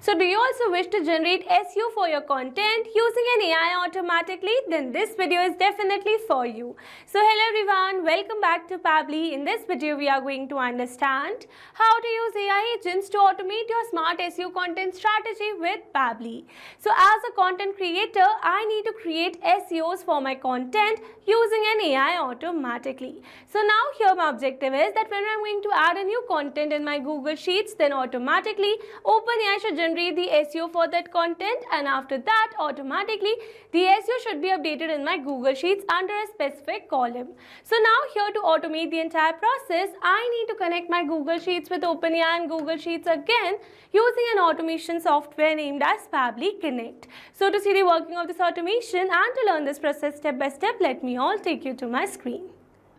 So do you also wish to generate SEO for your content using an AI automatically? Then this video is definitely for you. So hello everyone, welcome back to Pabbly. In this video we are going to understand how to use AI agents to automate your smart SEO content strategy with Pabbly. So as a content creator, I need to create SEOs for my content using an AI automatically. So now here my objective is that when I'm going to add a new content in my Google Sheets, then automatically OpenAI should generate the SEO for that content, and after that automatically the SEO should be updated in my Google Sheets under a specific column. So now here to automate the entire process, I need to connect my Google Sheets with OpenAI and Google Sheets again using an automation software named as Pabbly Connect. So to see the working of this automation and to learn this process step by step, let me all take you to my screen.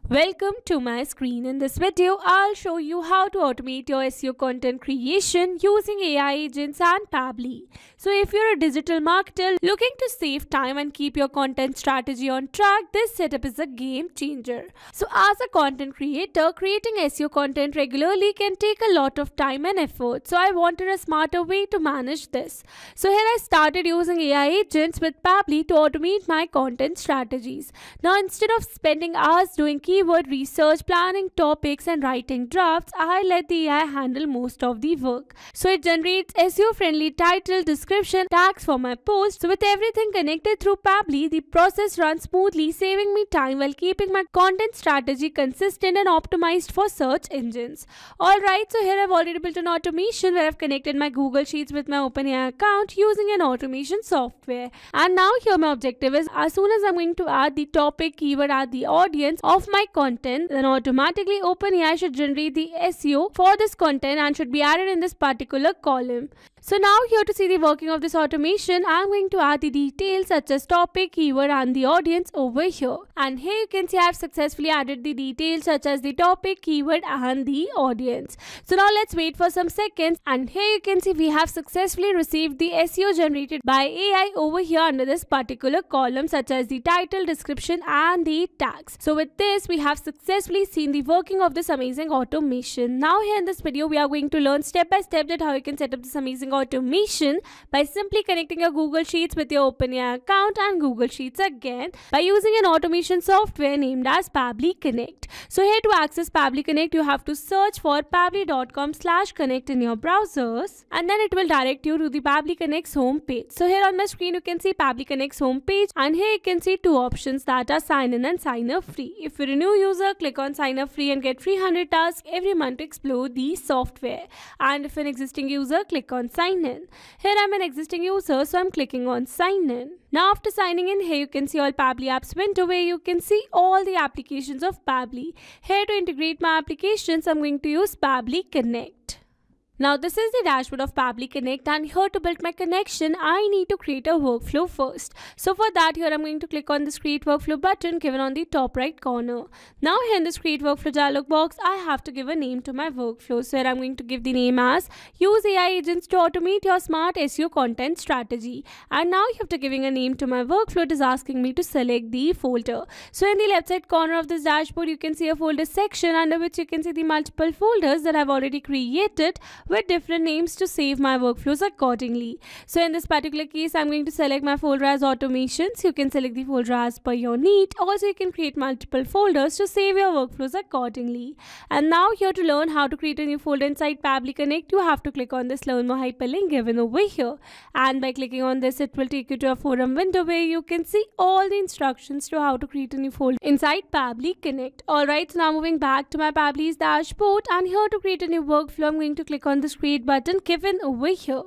Welcome to my screen. In this video, I'll show you how to automate your SEO content creation using AI agents and Pabbly. So if you're a digital marketer looking to save time and keep your content strategy on track, this setup is a game changer. So as a content creator, creating SEO content regularly can take a lot of time and effort. So I wanted a smarter way to manage this. So here I started using AI agents with Pabbly to automate my content strategies. Now instead of spending hours doing keyword research, planning topics and writing drafts, I let the AI handle most of the work. So it generates SEO friendly title, description, tags for my posts. So with everything connected through Pabbly, the process runs smoothly, saving me time while keeping my content strategy consistent and optimized for search engines. Alright, so here I've already built an automation where I've connected my Google Sheets with my OpenAI account using an automation software. And now here my objective is, as soon as I'm going to add the topic, keyword, add the audience of my content, then automatically OpenAI should generate the SEO for this content and should be added in this particular column. So now here to see the working of this automation, I'm going to add the details such as topic, keyword and the audience over here. And here you can see I have successfully added the details such as the topic, keyword and the audience. So now let's wait for some seconds, and here you can see we have successfully received the SEO generated by AI over here under this particular column such as the title, description and the tags. So with this we have successfully seen the working of this amazing automation. Now here in this video we are going to learn step by step that how you can set up this amazing automation by simply connecting your Google Sheets with your OpenAI account and Google Sheets again by using an automation software named as Pabbly Connect. So here to access Pabbly Connect, you have to search for pabbly.com/connect in your browsers, and then it will direct you to the Pabbly Connect's home page. So here on my screen you can see Pabbly Connect's home page, and here you can see two options that are sign in and sign up free. If you're a new user, click on sign up free and get free 100 tasks every month to explore the software. And if you're an existing user, click on sign in. Here I'm an existing user, so I'm clicking on sign in. Now after signing in, here you can see all Pabbly apps window where you can see all the applications of Pabbly. Here to integrate my applications, I'm going to use Pabbly Connect. Now this is the dashboard of Pabbly Connect, and here to build my connection, I need to create a workflow first. So for that, here I'm going to click on this create workflow button given on the top right corner. Now here in this create workflow dialog box, I have to give a name to my workflow. So here I'm going to give the name as use AI agents to automate your smart SEO content strategy. And now after giving a name to my workflow, it is asking me to select the folder. So in the left side corner of this dashboard, you can see a folder section under which you can see the multiple folders that I've already created with different names to save my workflows accordingly. So in this particular case, I'm going to select my folder as automations. You can select the folder as per your need. Also, you can create multiple folders to save your workflows accordingly. And now here to learn how to create a new folder inside Pabbly Connect, you have to click on this learn more hyperlink given over here. And by clicking on this, it will take you to a forum window where you can see all the instructions to how to create a new folder inside Pabbly Connect. Alright, so now moving back to my Pabbly's dashboard, and here to create a new workflow, I'm going to click on this create button given over here.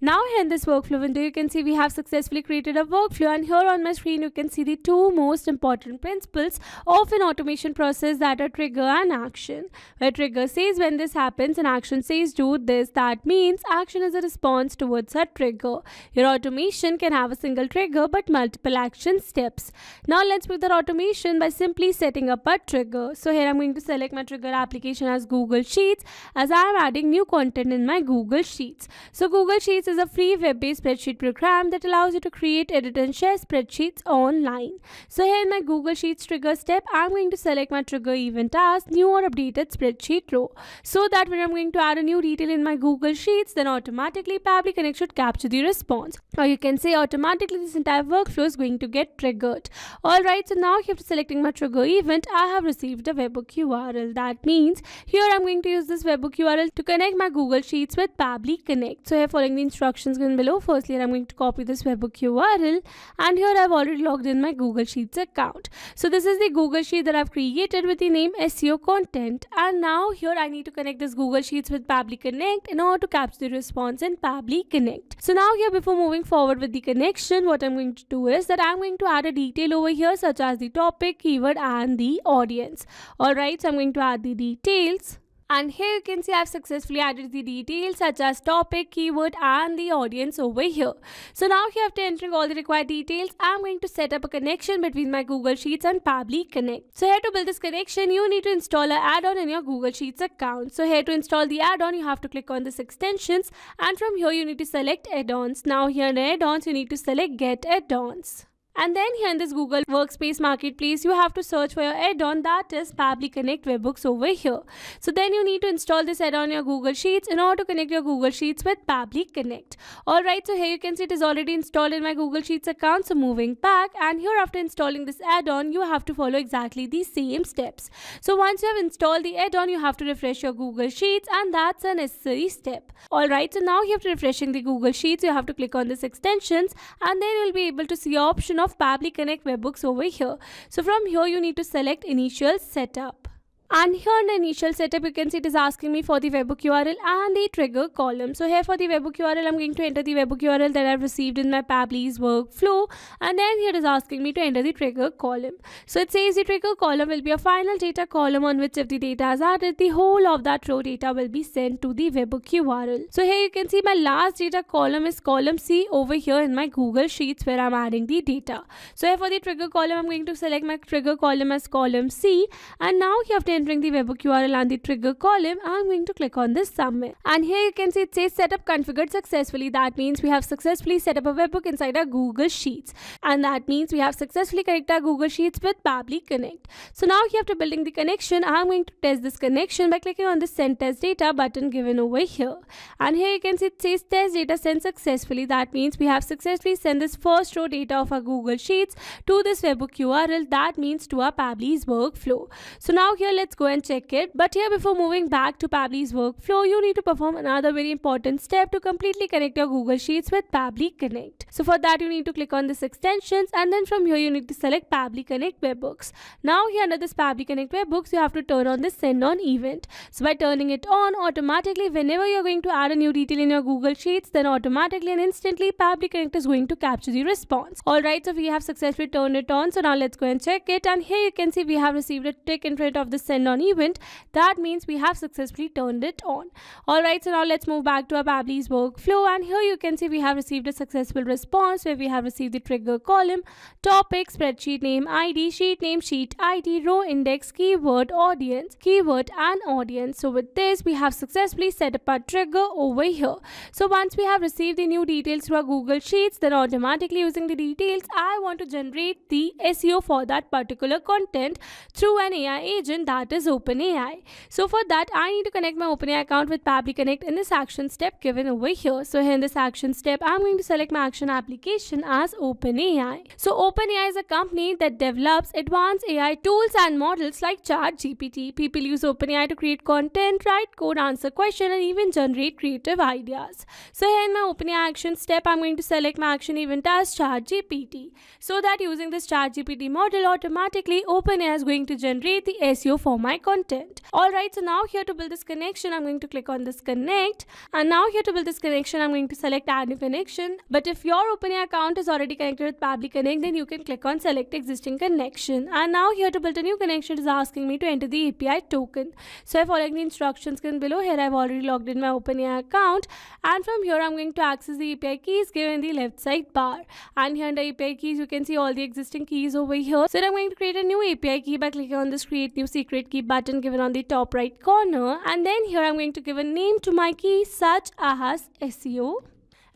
Now here in this workflow window, you can see we have successfully created a workflow, and here on my screen you can see the two most important principles of an automation process, that are trigger and action. Where trigger says when this happens and action says do this, that means action is a response towards a trigger. Your automation can have a single trigger but multiple action steps. Now let's build that automation by simply setting up a trigger. So here I'm going to select my trigger application as Google Sheets, as I am adding new content in my Google Sheets. So Google Sheets is a free web-based spreadsheet program that allows you to create, edit and share spreadsheets online. So here in my Google Sheets trigger step, I'm going to select my trigger event as new or updated spreadsheet row, so that when I'm going to add a new detail in my Google Sheets, then automatically Pabbly Connect should capture the response. Or you can say automatically this entire workflow is going to get triggered. Alright, so now after selecting my trigger event, I have received a webhook URL. That means here I'm going to use this webhook URL to connect my Google Sheets with Pabbly Connect. So here following the instructions given below, firstly I'm going to copy this webhook URL, and here I've already logged in my Google Sheets account. So this is the Google Sheet that I've created with the name SEO content, and now here I need to connect this Google Sheets with Pabbly Connect in order to capture the response in Pabbly Connect. So now here, before moving forward with the connection, what I'm going to do is that I'm going to add a detail over here such as the topic, keyword and the audience. Alright, so I'm going to add the details. And here you can see I've successfully added the details such as topic, keyword and the audience over here. So now here, after entering all the required details, I'm going to set up a connection between my Google Sheets and Pabbly Connect. So here, to build this connection, you need to install an add-on in your Google Sheets account. So here, to install the add-on, you have to click on this extensions, and from here you need to select add-ons. Now here in add-ons, you need to select get add-ons. And then here in this Google Workspace Marketplace, you have to search for your add-on, that is Pabbly Connect Webhooks over here. So then you need to install this add-on in your Google Sheets in order to connect your Google Sheets with Pabbly Connect. Alright, so here you can see it is already installed in my Google Sheets account. So moving back, and here after installing this add-on, you have to follow exactly the same steps. So once you have installed the add-on, you have to refresh your Google Sheets, and that's a necessary step. Alright, so now here, after refreshing the Google Sheets, you have to click on this extensions, and then you'll be able to see your option of Pabbly Connect Webhooks over here. So from here you need to select initial setup. And here in the initial setup, you can see it is asking me for the webhook URL and the trigger column. So here for the webhook URL, I'm going to enter the webhook URL that I've received in my Pabbly's workflow. And then here it is asking me to enter the trigger column. So it says the trigger column will be a final data column on which if the data is added, the whole of that row data will be sent to the webhook URL. So here you can see my last data column is column C over here in my Google Sheets where I'm adding the data. So here for the trigger column, I'm going to select my trigger column as column C. And now here, after entering the webhook URL and the trigger column, I'm going to click on this submit. And here you can see it says setup configured successfully. That means we have successfully set up a webhook inside our Google Sheets. And that means we have successfully connected our Google Sheets with Pabbly Connect. So now here, after building the connection, I'm going to test this connection by clicking on the send test data button given over here. And here you can see it says test data sent successfully. That means we have successfully sent this first row data of our Google Sheets to this webhook URL. That means to our Pabbly's workflow. So now here, let's go and check it. But here, before moving back to Pabbly's workflow, you need to perform another very important step to completely connect your Google Sheets with Pabbly Connect. So for that, you need to click on this extensions, and then from here you need to select Pabbly Connect Webhooks. Now here under this Pabbly Connect Webhooks, you have to turn on this send on event. So by turning it on, automatically whenever you're going to add a new detail in your Google Sheets, then automatically and instantly Pabbly Connect is going to capture the response. Alright, so we have successfully turned it on. So now let's go and check it, and here you can see we have received a tick in front of the send on event. That means we have successfully turned it on. Alright, so now let's move back to our Pabbly's workflow, and here you can see we have received a successful response where we have received the trigger column, topic, spreadsheet name ID, sheet name, sheet ID, row index, keyword, audience, keyword and audience. So with this, we have successfully set up our trigger over here. So once we have received the new details to our Google Sheets, then automatically using the details, I want to generate the SEO for that particular content through an AI agent, that is OpenAI. So for that, I need to connect my OpenAI account with Pabbly Connect in this action step given over here. So here in this action step, I'm going to select my action application as OpenAI. So OpenAI is a company that develops advanced AI tools and models like ChatGPT. People use OpenAI to create content, write code, answer questions, and even generate creative ideas. So here in my OpenAI action step, I'm going to select my action event as ChatGPT. So that using this ChatGPT model, automatically OpenAI is going to generate the SEO for my content. Alright, so now here to build this connection, I'm going to click on this connect, and now here to build this connection, I'm going to select add new connection. But if your OpenAI account is already connected with Pabbly Connect, then you can click on select existing connection. And now here to build a new connection, it is asking me to enter the API token. So following the instructions given below, here I've already logged in my OpenAI account, and from here I'm going to access the API keys given in the left side bar. And here under API keys, you can see all the existing keys over here. So I'm going to create a new API key by clicking on this create new secret key button given on the top right corner, and then here I'm going to give a name to my key such as SEO.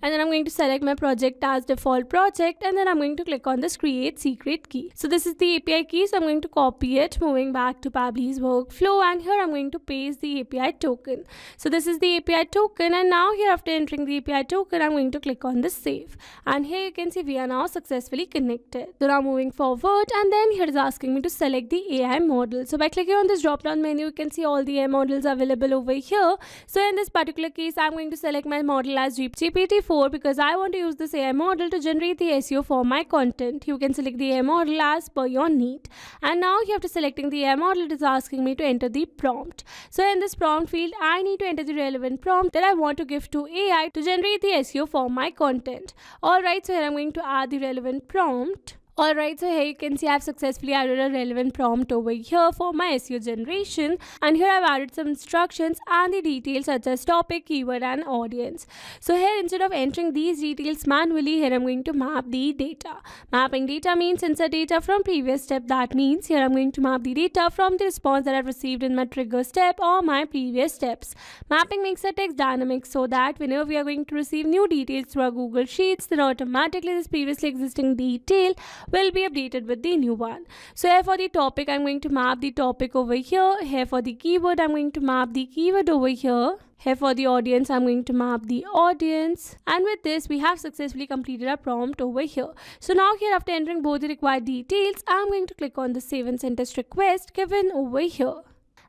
and then I'm going to select my project as default project, and then I'm going to click on this create secret key. So this is the API key, so I'm going to copy it, moving back to Pabbly's workflow, and here I'm going to paste the API token. So this is the API token, and now here after entering the API token, I'm going to click on this save, and here you can see we are now successfully connected. So now moving forward, and then here is asking me to select the AI model. So by clicking on this drop down menu, you can see all the AI models available over here. So in this particular case, I'm going to select my model as GPT-4 because I want to use this AI model to generate the SEO for my content. You can select the AI model as per your need. And now here after selecting the AI model, it is asking me to enter the prompt. So in this prompt field, I need to enter the relevant prompt that I want to give to AI to generate the SEO for my content. Alright, so here I'm going to add the relevant prompt. Alright, so here you can see I've successfully added a relevant prompt over here for my SEO generation, and here I've added some instructions and the details such as topic, keyword and audience. So here instead of entering these details manually, here I'm going to map the data. Mapping data means insert data from previous step. That means here I'm going to map the data from the response that I've received in my trigger step or my previous steps. Mapping makes a text dynamic so that whenever we are going to receive new details through our Google Sheets, then automatically this previously existing detail will be updated with the new one. So here for the topic, I'm going to map the topic over here. Here for the keyword, I'm going to map the keyword over here. Here for the audience, I'm going to map the audience. And with this, we have successfully completed our prompt over here. So now here after entering both the required details, I'm going to click on the save and send test request given over here.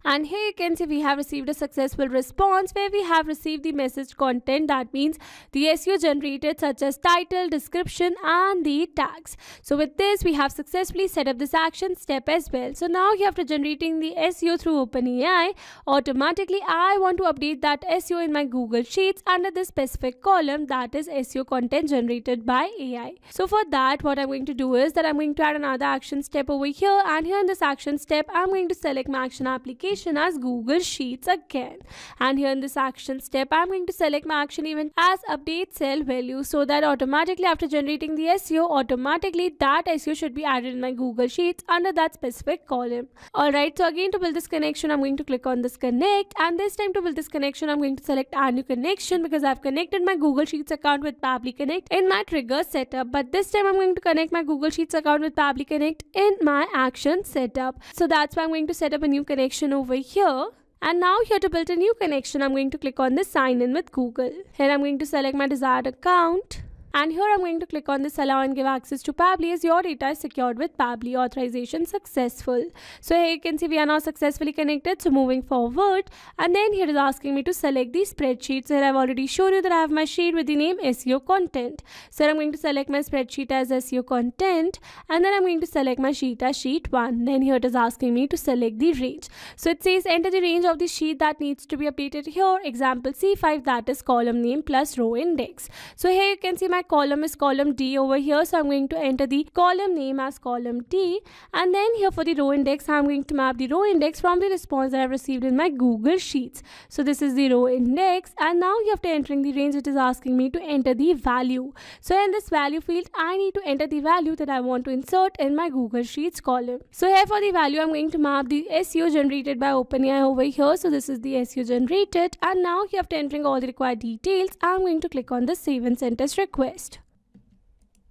And here you can see we have received a successful response where we have received the message content. That means the SEO generated such as title, description and the tags. So with this, we have successfully set up this action step as well. So now here after generating the SEO through OpenAI, automatically I want to update that SEO in my Google Sheets under this specific column, that is SEO content generated by AI. So for that, what I'm going to do is that I'm going to add another action step over here, and here in this action step, I'm going to select my action application as Google Sheets again, and here in this action step I'm going to select my action event as update cell value, so that automatically after generating the SEO, automatically that SEO should be added in my Google Sheets under that specific column. Alright, so again to build this connection, I'm going to click on this connect, and this time to build this connection I'm going to select add new connection because I've connected my Google Sheets account with Pabbly Connect in my trigger setup, but this time I'm going to connect my Google Sheets account with Pabbly Connect in my action setup. So that's why I'm going to set up a new connection over here. And now here to build a new connection, I'm going to click on this sign in with Google. Here I'm going to select my desired account. And here I'm going to click on this allow and give access to Pabbly as your data is secured with Pabbly. Authorization successful. So here you can see we are now successfully connected. So moving forward, and then here is asking me to select the spreadsheet. So here I've already shown you that I have my sheet with the name SEO content. So I'm going to select my spreadsheet as SEO content, and then I'm going to select my sheet as sheet 1. Then here it is asking me to select the range. So it says enter the range of the sheet that needs to be updated here. Example C5, that is column name plus row index. So here you can see my column is column D over here, so I'm going to enter the column name as column D, and then here for the row index, I'm going to map the row index from the response that I've received in my Google Sheets. So this is the row index, and now after entering the range, it is asking me to enter the value. So in this value field, I need to enter the value that I want to insert in my Google Sheets column. So here for the value, I'm going to map the SEO generated by OpenAI over here. So this is the SEO generated, and now here after entering all the required details, I'm going to click on the save and send test request.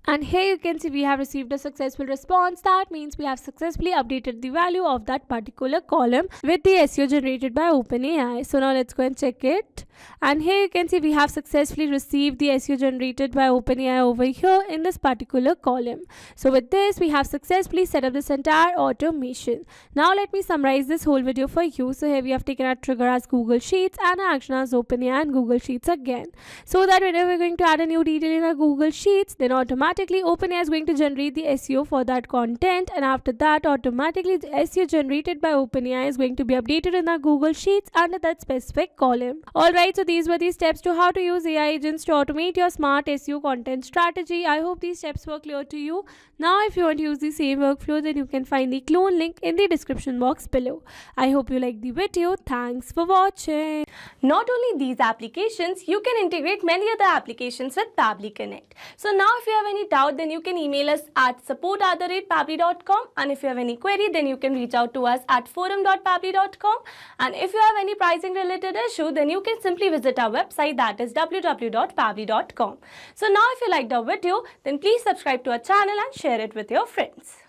And here you can see we have received a successful response. That means we have successfully updated the value of that particular column with the SEO generated by OpenAI. So now let's go and check it. And here you can see we have successfully received the SEO generated by OpenAI over here in this particular column. So with this, we have successfully set up this entire automation. Now let me summarize this whole video for you. So here we have taken our trigger as Google Sheets and our action as OpenAI and Google Sheets again. So that whenever we're going to add a new detail in our Google Sheets, then automatically OpenAI is going to generate the SEO for that content, and after that automatically the SEO generated by OpenAI is going to be updated in our Google Sheets under that specific column. Alright, so these were the steps to how to use AI agents to automate your smart SEO content strategy. I hope these steps were clear to you. Now if you want to use the same workflow, then you can find the clone link in the description box below. I hope you liked the video. Thanks for watching. Not only these applications, you can integrate many other applications with Pabbly Connect. So now if you have any doubt, then you can email us at support@pabbly.com, and if you have any query, then you can reach out to us at forum.pabbly.com, and if you have any pricing related issue, then you can simply visit our website, that is www.pabbly.com. So now if you liked our video, then please subscribe to our channel and share it with your friends.